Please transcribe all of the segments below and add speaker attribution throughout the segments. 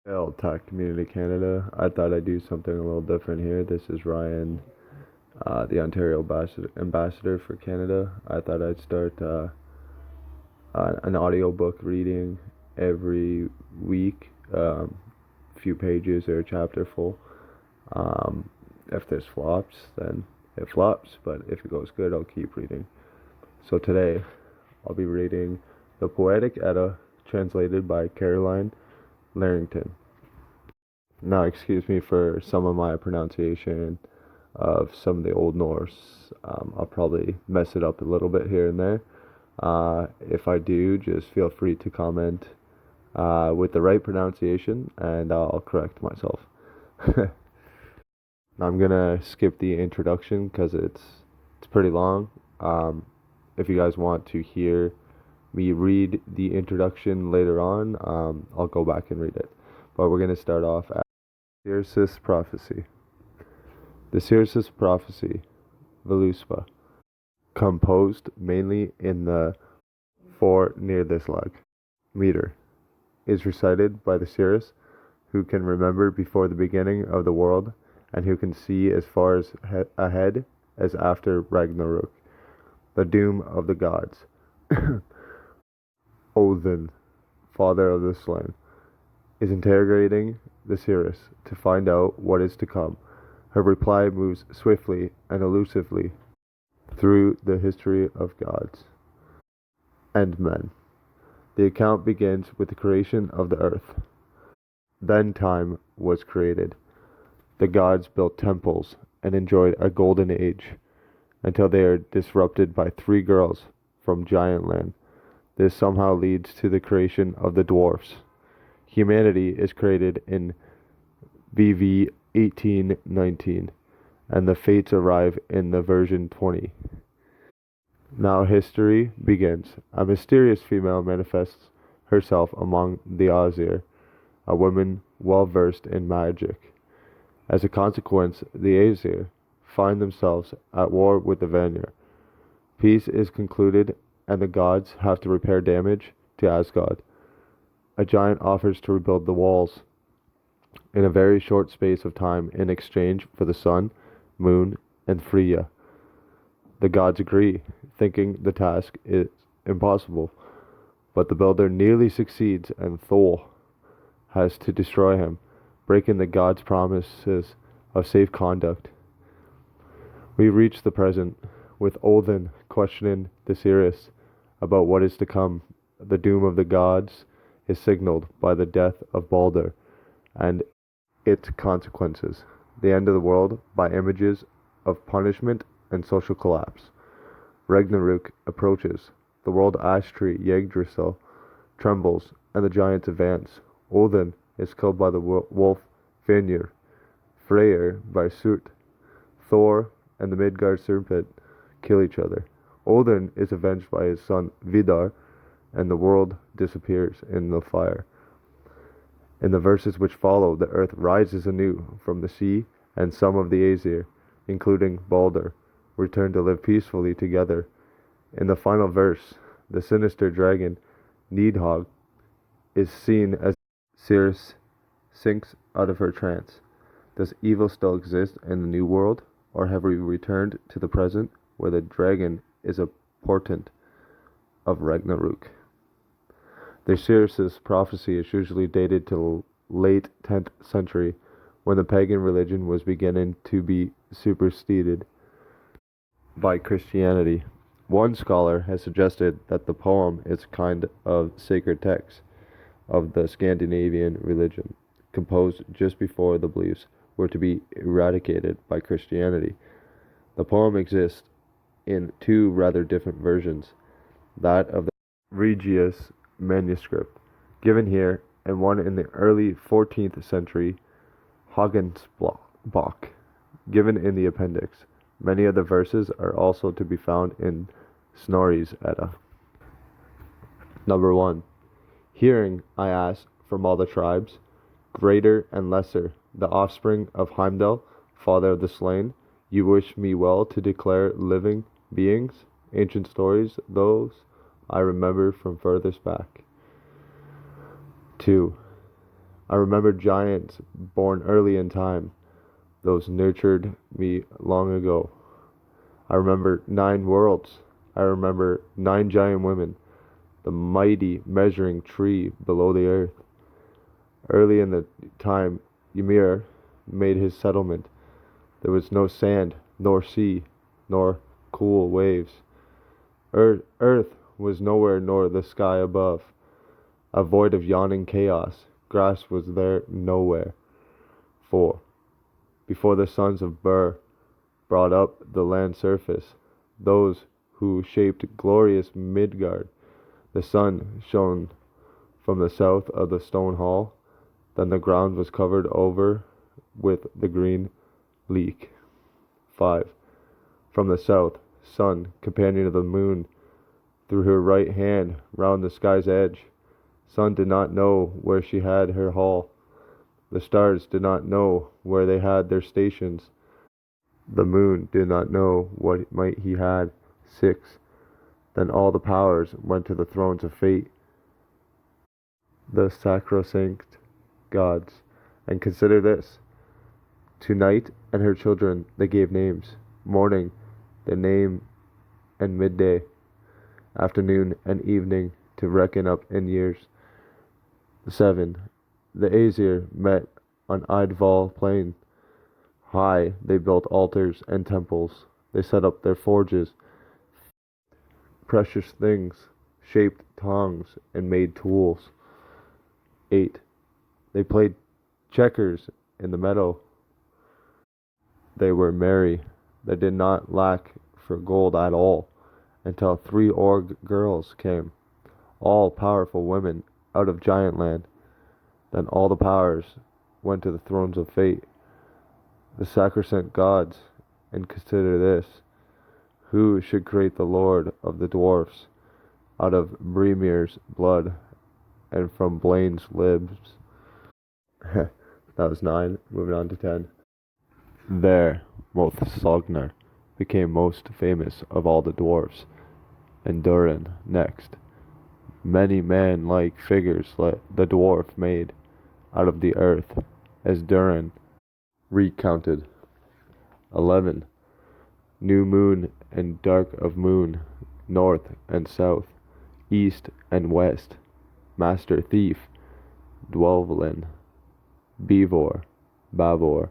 Speaker 1: Hail Tech Community Canada. I thought I'd do something a little different here. This is Ryan, the Ontario ambassador for Canada. I thought I'd start an audiobook reading every week, few pages or a chapter full. Um, if there's flops, then it flops, but if it goes good, I'll keep reading. So today, I'll be reading the Poetic Edda, translated by Carolyne, Larrington. Now, excuse me for some of my pronunciation of some of the Old Norse. I'll probably mess it up a little bit here and there. If I do, just feel free to comment with the right pronunciation and I'll correct myself. I'm gonna skip the introduction because it's pretty long. If you guys want to hear me read the introduction later on, I'll go back and read it. But we're gonna start off at Circe's prophecy. The Circe's prophecy, Veluspa, composed mainly in the 4 near this leg meter, is recited by the Circe, who can remember before the beginning of the world and who can see as far as ahead as after Ragnarok, the doom of the gods. Odin, father of the slain, is interrogating the Circe to find out what is to come. Her reply moves swiftly and elusively through the history of gods and men. The account begins with the creation of the earth. Then time was created. The gods built temples and enjoyed a golden age until they are disrupted by 3 girls from Giant Land. This somehow leads to the creation of the dwarfs. Humanity is created in VV 1819, and the fates arrive in the version 20. Now history begins. A mysterious female manifests herself among the Azir, a woman well versed in magic. As a consequence, the Azir find themselves at war with the Vanir. Peace is concluded, and the gods have to repair damage to Asgard. A giant offers to rebuild the walls in a very short space of time in exchange for the sun, moon, and Freya. The gods agree, thinking the task is impossible, but the builder nearly succeeds and Thor has to destroy him, breaking the gods' promises of safe conduct. We reach the present, with Odin questioning the Circe about what is to come. The doom of the gods is signaled by the death of Balder and its consequences, the end of the world by images of punishment and social collapse. Ragnarok approaches. The world ash tree Yggdrasil trembles, and the giants advance. Odin is killed by the wolf Vinir, Freyr by Surt. Thor and the Midgard serpent kill each other. Odin is avenged by his son Vidar, and the world disappears in the fire. In the verses which follow, the earth rises anew from the sea, and some of the Aesir, including Balder, return to live peacefully together. In the final verse, the sinister dragon Nidhogg is seen as Circe sinks out of her trance. Does evil still exist in the new world, or have we returned to the present where the dragon is a portent of Ragnarok? The Circe's prophecy is usually dated to late 10th century, when the pagan religion was beginning to be superseded by Christianity. One scholar has suggested that the poem is a kind of sacred text of the Scandinavian religion, composed just before the beliefs were to be eradicated by Christianity. The poem exists in 2 rather different versions, that of the Regius manuscript, given here, and one in the early 14th century Hagenbach, given in the appendix. Many of the verses are also to be found in Snorri's Edda. Number 1. Hearing, I ask, from all the tribes, greater and lesser, the offspring of Heimdall, father of the slain, you wish me well to declare living beings, ancient stories, those I remember from furthest back. 2. I remember giants born early in time, those nurtured me long ago. I remember 9 worlds. I remember 9 giant women, the mighty measuring tree below the earth. Early in the time Ymir made his settlement, there was no sand, nor sea, nor cool waves. Earth was nowhere nor the sky above, a void of yawning chaos. Grass was there nowhere. 4. Before the sons of Bur brought up the land surface, those who shaped glorious Midgard, the sun shone from the south of the stone hall, then the ground was covered over with the green leek. 5. From the south, sun, companion of the moon, threw her right hand round the sky's edge. Sun did not know where she had her hall. The stars did not know where they had their stations. The moon did not know what might he had. 6. Then all the powers went to the thrones of fate, the sacrosanct gods. And consider this: to night and her children they gave names. Morning, the name, and midday, afternoon and evening, to reckon up in years. 7. The Aesir met on Eidval plain. High they built altars and temples. They set up their forges, precious things, shaped tongs, and made tools. 8. They played checkers in the meadow. They were merry. They did not lack for gold at all, until 3 org girls came, all powerful women out of giant land. Then all the powers went to the thrones of fate, the sacrosanct gods. And consider this: who should create the lord of the dwarfs out of Brimir's blood and from Blaine's lips? That was 9. Moving on to 10. There, Sognar became most famous of all the dwarfs, and Durin next. Many man-like figures the dwarf made out of the earth, as Durin recounted. 11. New moon and dark of moon, north and south, east and west, master thief, Dwelvlin, Beevor, Bavor,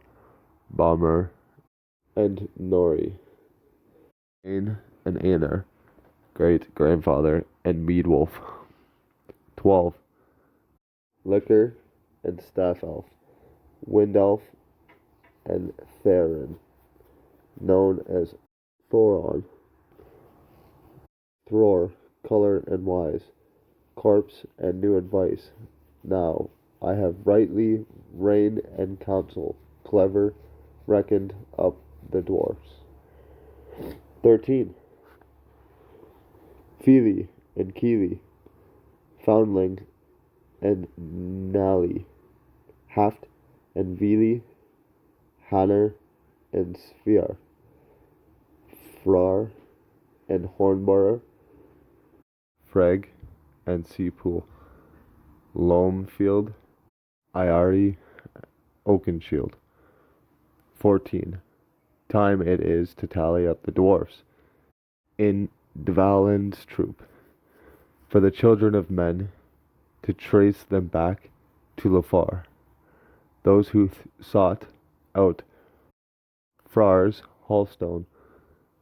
Speaker 1: Bomber, and Nori. Ain and Einar, great grandfather, and Meadwolf. 12. Liquor and Staff Elf, Wind Elf, and Theron, known as Thoron. Thror, color and wise, corpse and new advice. Now I have rightly reign and counsel, clever, reckoned up the dwarfs. 13. Fili and Kili, Foundling and Nali, Haft and Vili, Hanner and Sphere, Frar and Hornborer, Freg and Seapool, Loamfield, Iari, Oakenshield. 14. Time it is to tally up the dwarfs in Dvalin's troop, for the children of men, to trace them back to Lafar. Those who sought out Frar's Hallstone,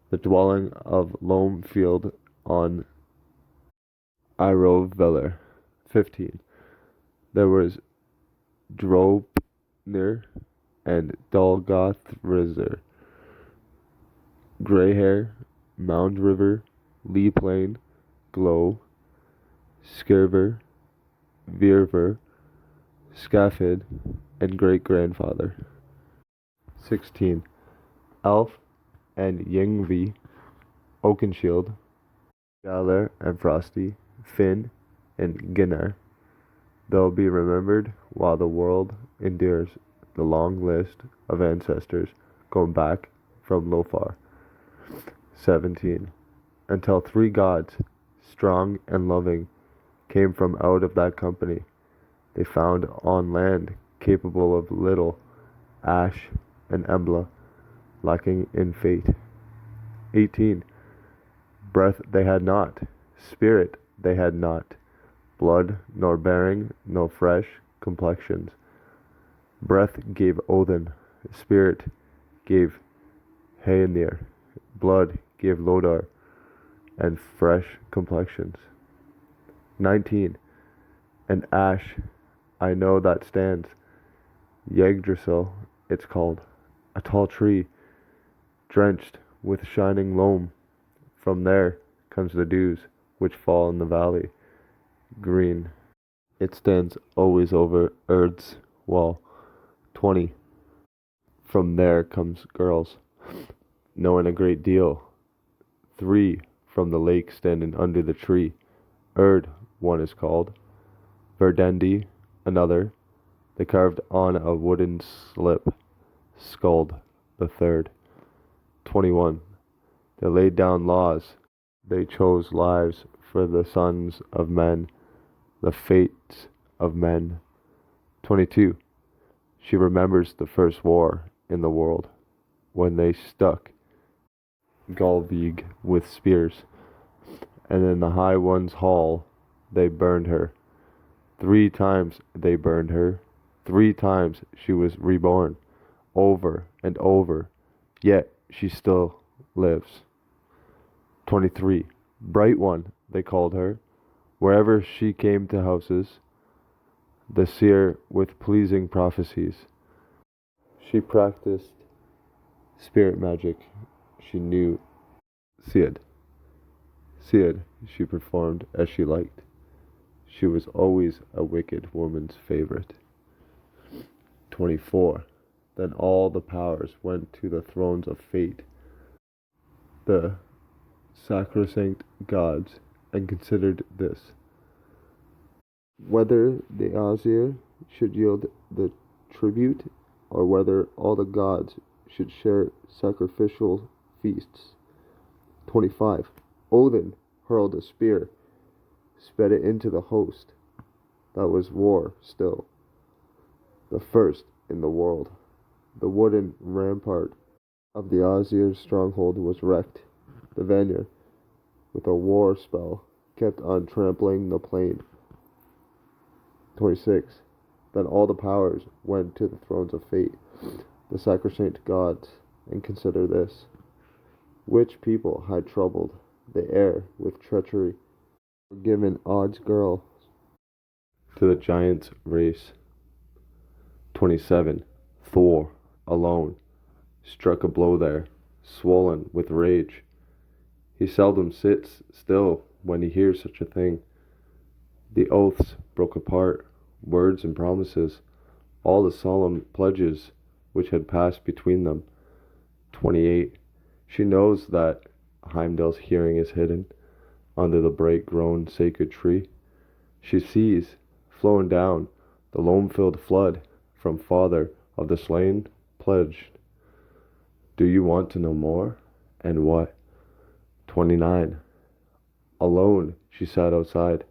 Speaker 1: the dwelling of Loamfield on Iroveller. 15. There was Drobnir and Dalgothrizer, Greyhair, Mound River, Lee Plain, Glow, Skirver, Virver, Scaffid, and great-grandfather. 16. Elf and Yngvi, Oakenshield, Galler and Frosty, Finn and Ginnar. They'll be remembered while the world endures, the long list of ancestors going back from Lofar. 17. Until 3 gods, strong and loving, came from out of that company. they found on land capable of little, Ash and Embla, lacking in fate. 18. Breath they had not, spirit they had not, blood nor bearing, no fresh complexions. Breath gave Odin, spirit gave Heimir, blood gave Lodar, and fresh complexions. 19. And ash, I know that stands, Yggdrasil it's called, a tall tree, drenched with shining loam. From there comes the dews, which fall in the valley, green. It stands always over Erd's wall. 20. From there comes girls, knowing a great deal. 3 from the lake standing under the tree. Erd, one is called. Verdendi, another. They carved on a wooden slip. Skuld, the third. 21. They laid down laws. They chose lives for the sons of men, the fates of men. 22. She remembers the first war in the world, when they stuck Galvig with spears, and in the High One's hall they burned her. 3 times they burned her. 3 times she was reborn, over and over, yet she still lives. 23. Bright One, they called her. Wherever she came to houses, the seer with pleasing prophecies. She practiced spirit magic. She knew Seed. Seed she performed as she liked. She was always a wicked woman's favorite. 24. Then all the powers went to the thrones of fate, the sacrosanct gods, and considered this: whether the Azir should yield the tribute, or whether all the gods should share sacrificial feasts. 25. Odin hurled a spear, sped it into the host. That was war still, the first in the world. The wooden rampart of the Azir stronghold was wrecked. The Vanir, with a war spell, kept on trampling the plain. 26. Then all the powers went to the thrones of fate, the sacrosanct gods, and consider this: which people had troubled the air with treachery, were given odds girls to the giants' race. 27. Thor, alone, struck a blow there, swollen with rage. He seldom sits still when he hears such a thing. The oaths broke apart, words and promises, all the solemn pledges which had passed between them. 28. She knows that Heimdall's hearing is hidden under the bright-grown sacred tree. She sees, flowing down, the loam-filled flood from father of the slain pledged. Do you want to know more? And what? 29. Alone she sat outside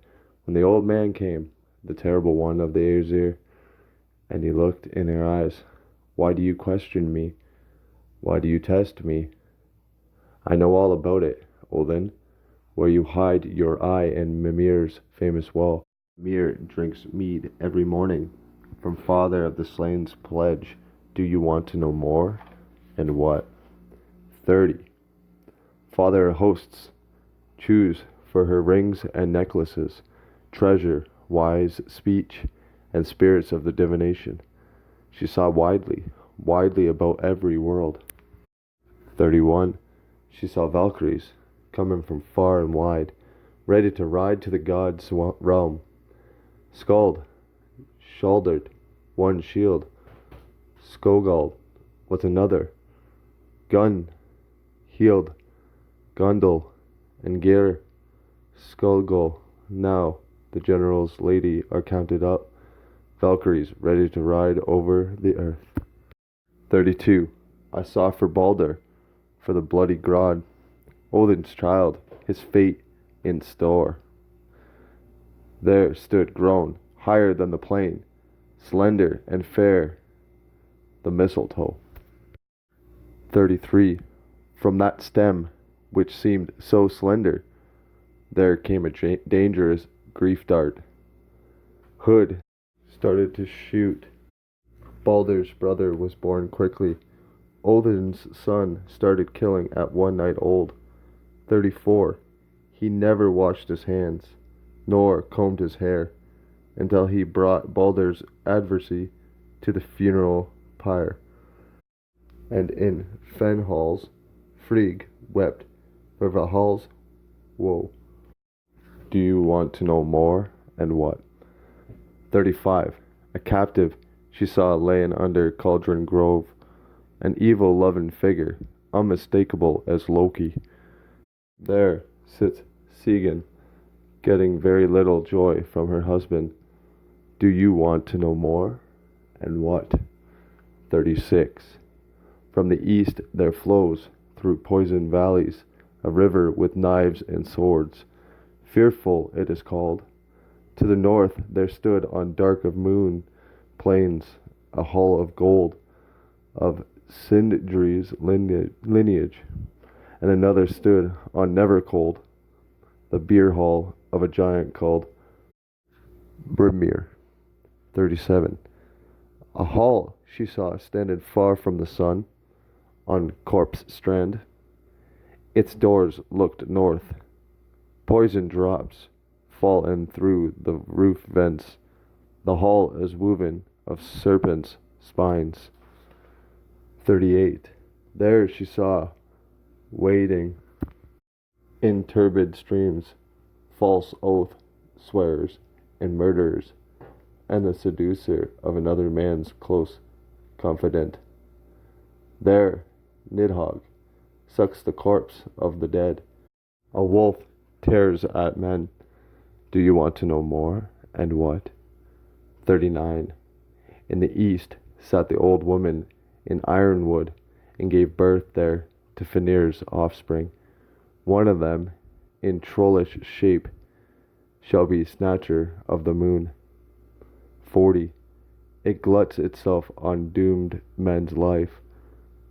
Speaker 1: when the old man came, the terrible one of the Aesir, and he looked in her eyes. Why do you question me? Why do you test me? I know all about it, Odin, where you hide your eye in Mimir's famous well. Mimir drinks mead every morning from father of the slain's pledge. Do you want to know more? And what? 30. Father hosts choose for her rings and necklaces, treasure, wise speech, and spirits of the divination. She saw widely about every world. 31. She saw Valkyries coming from far and wide, ready to ride to the gods' realm. Skuld, shouldered one shield. Skogul with another. Gun, healed. Gondel and Geir. Skolgol. Now the general's lady are counted up. Valkyries ready to ride over the earth. 32. I saw for Balder, for the bloody Grod, Odin's child, his fate in store. There stood grown, higher than the plain, slender and fair, the mistletoe. 33. From that stem, which seemed so slender, there came a dangerous grief dart. Hood started to shoot. Baldur's brother was born quickly. Odin's son started killing at one night old. 34. He never washed his hands, nor combed his hair, until he brought Baldur's adversary to the funeral pyre. And in fen halls, Frigg wept for Valhall's woe. Do you want to know more, and what? 35. A captive she saw laying under Cauldron Grove, an evil-loving figure, unmistakable as Loki. There sits Sigyn, getting very little joy from her husband. Do you want to know more, and what? 36. From the east there flows, through poison valleys, a river with knives and swords. Fearful it is called. To the north there stood on dark of moon plains a hall of gold, of Sindri's lineage, and another stood on Nevercold, the beer hall of a giant called Brimir. 37. A hall she saw standing far from the sun, on Corpse Strand. Its doors looked north. Poison drops fall in through the roof vents. The hall is woven of serpents' spines. 38. There she saw, wading in turbid streams, false oath swearers and murderers, and the seducer of another man's close confidant. There Nidhogg sucks the corpse of the dead. A wolf tears at men. Do you want to know more, and what? 39. In the east sat the old woman in Ironwood, and gave birth there to Fenrir's offspring. One of them, in trollish shape, shall be snatcher of the moon. 40. It gluts itself on doomed men's life,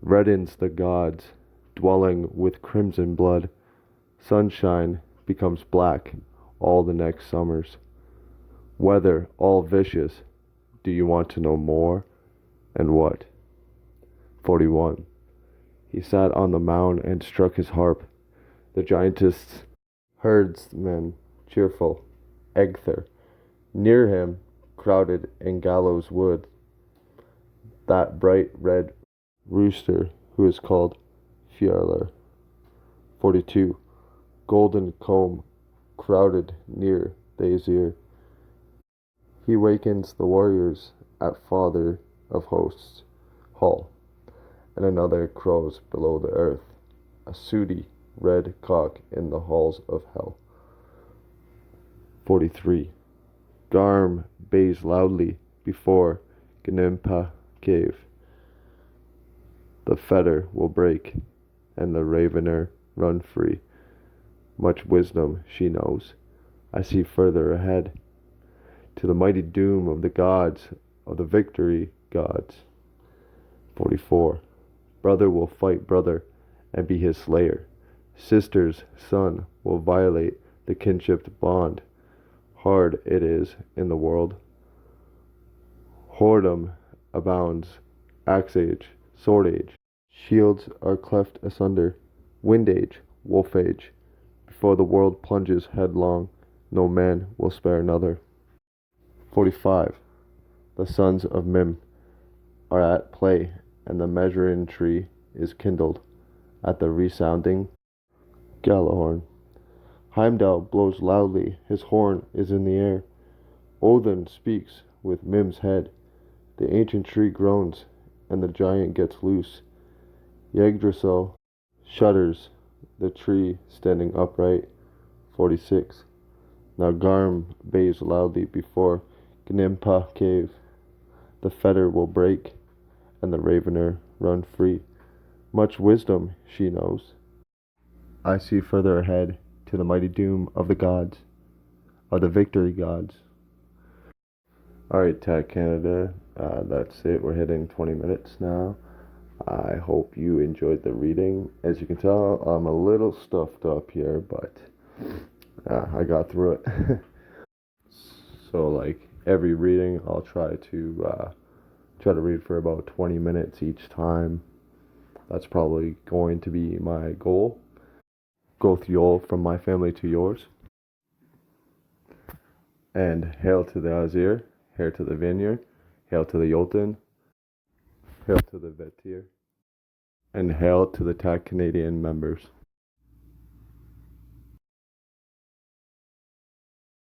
Speaker 1: reddens the gods, dwelling with crimson blood. Sunshine becomes black all the next summers. Weather all vicious. Do you want to know more, and what? 41. He sat on the mound and struck his harp. The giantess herdsmen cheerful, Egther. Near him, crowded in gallows wood, that bright red rooster who is called Fjarlar. 42. Golden comb crowded near the Aesir. He wakens the warriors at Father of Hosts Hall, and another crows below the earth, a sooty red cock in the halls of hell. 43. Garm bays loudly before Gnimpa cave. The fetter will break, and the ravener run free. Much wisdom she knows. I see further ahead, to the mighty doom of the gods, of the victory gods. 44. Brother will fight brother, and be his slayer. Sister's son will violate the kinship bond. Hard it is in the world. Whoredom abounds, axe age, sword age. Shields are cleft asunder, wind age, wolf age. Before the world plunges headlong, no man will spare another. 45. The sons of Mim are at play, and the measuring tree is kindled at the resounding Gjallarhorn. Heimdall blows loudly, his horn is in the air. Odin speaks with Mim's head. The ancient tree groans, and the giant gets loose. Yggdrasil shudders, the tree standing upright. 46. Now Garm bays loudly before Gnimpa cave. The fetter will break, and the ravener run free. Much wisdom she knows. I see further ahead, to the mighty doom of the gods, of the victory gods. Alright, Tech Canada, that's it. We're hitting 20 minutes now. I hope you enjoyed the reading. As you can tell, I'm a little stuffed up here, but I got through it. So, like every reading, I'll try to read for about 20 minutes each time. That's probably going to be my goal. Goth Yol from my family to yours. And hail to the Azir, hail to the Vineyard, hail to the Yolton, hail to the Vetir, and hail to the TAC Canadian members.